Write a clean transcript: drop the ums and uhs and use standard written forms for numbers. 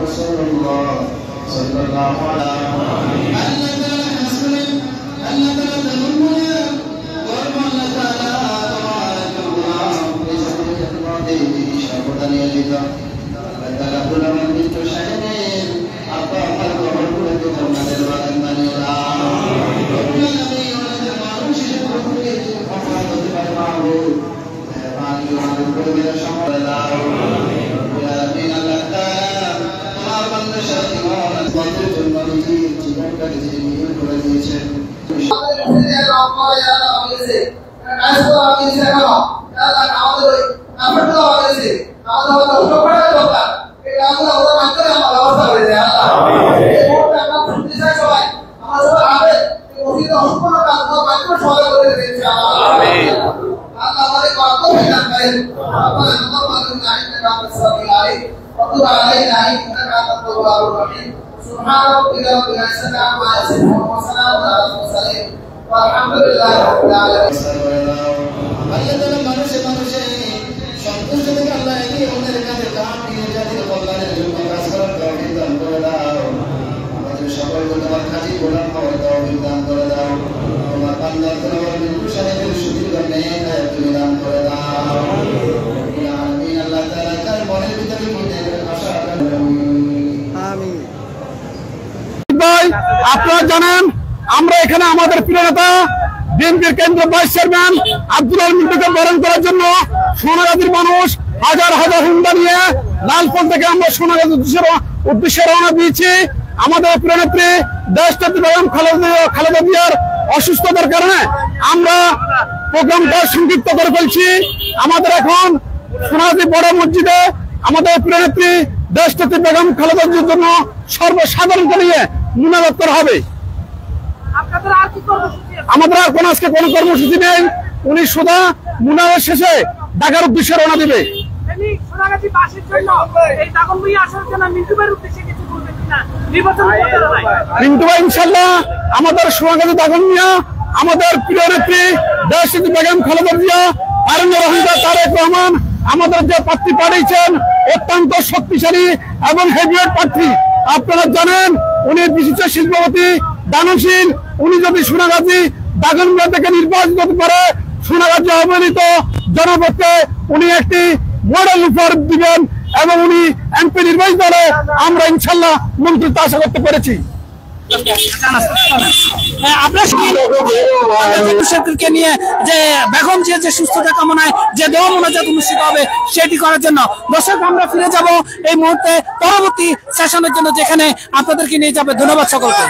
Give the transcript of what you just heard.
রাসূলুল্লাহ সাল্লাল্লাহু আলাইহি ওয়াসাল্লাম আল্লাহ তাআলা তামুনিয়া ওয়া আল্লাহ তাআলা তাবারাকাল্লাহ বিজন্নতি শাবদানিয়া লিদা আল্লাহ তাআলা বুলামান বিনতু শাহিন আপা আমার কবরগুলোকে জান্নাতের বাগান বানিয়ে দাও রব্বুল আলামিন ওনাদের মানুষের প্রভুকে ক্ষমা করতে পারে মাহবুব মেহরবানি করে মেরে সম্মান দাও রব্বুল আলামিন আল্লাহ তাআলা তোমার বান্দা শাহিন বন্ধের জন্য নিজের জীবনটাকে যিনি নিয়োগ করে দিয়েছেন سبحان ربك رب العزة عما يصفون وسلام على المرسلين والحمد لله رب العالمين আল্লাহ তাআলা মানুষে সন্তুষ্ট থেকে আল্লাহ এগিয়ে ওদের কাছে কাম নিয়ে জাতির কল্যাণের জন্য কাজ করার তৌফিক দান করে দাও আমাদের সকলকে তোমার কাজী গোলাম হওয়ার তৌফিক দান করে দাও তোমার বান্দা তোমার বিন্দু সাহেবের সুদীর্ঘ নেক তুমি দান করে দাও রব্বুল আলামিন আল্লাহ তাআলা তার মনের ভিতরে আশা আমিন। আপনারা জানেন আমরা এখানে আমাদের প্রিয় নেতা বিএনপির কেন্দ্রীয় ভাইস চেয়ারম্যান আব্দুল আল মিন্টুকে বরণ করার জন্য সোনাগাজীর মানুষ হাজার হাজার হুন্ডা নিয়ে লালপথ থেকে আমরা সোনাগাজীর উদ্দেশ্যে রওনা দিয়েছি। আমাদের প্রিয় নেত্রী দেশনেত্রী বেগম খালেদা জিয়ার অসুস্থতার কারণে আমরা প্রোগ্রামটা সংক্ষিপ্ত করে ফেলছি। আমাদের এখন সোনাগাজী বড় মসজিদে আমাদের প্রিয় নেত্রী দেশনেত্রী বেগম খালেদা জিয়ার জন্য সর্বসাধারণকে নিয়ে মুনাজাত করা হবে। আমাদের আর কোন আজকে কোন কর্মসূচি নেই। উনি সোজা মুনাজাত শেষে ঢাকার উদ্দেশ্যে রওনা দিবে। মিন্টু ভাই ইনশাল্লাহ আমাদের সোনাগাজী দাগনমিয়া আমাদের প্রিয় নেত্রী দেশনেত্রী বেগম খালেদা জিয়া তারেক রহমান আমাদের যে প্রার্থী পাঠিয়েছেন অত্যন্ত শক্তিশালী এবং হেভিওয়েট প্রার্থী। আপনারা জানেন উনি বিশিষ্ট শিল্পপতি দানশীল। উনি যদি সোনাগাজী দাগনমিয়া থেকে নির্বাচিত হতে পারে সোনাগাজী অবহেলিত জনপদকে উনি একটি মডেল উপহার দিবেন এবং উনি এমপি নির্বাচিত হলে আমরা ইনশাল্লাহ মন্ত্রিত্ব আশা করতে পেরেছি। আপনাকে নিয়ে যে বেগম জিয়া যে সুস্থতা কামনায় যে দোয়া মোনাজাত অনুষ্ঠিত হবে সেটি করার জন্য দর্শক আমরা ফিরে যাব এই মুহূর্তে পরবর্তী সেশনের জন্য যেখানে আপনাদেরকে নিয়ে যাবে। ধন্যবাদ সকলকে।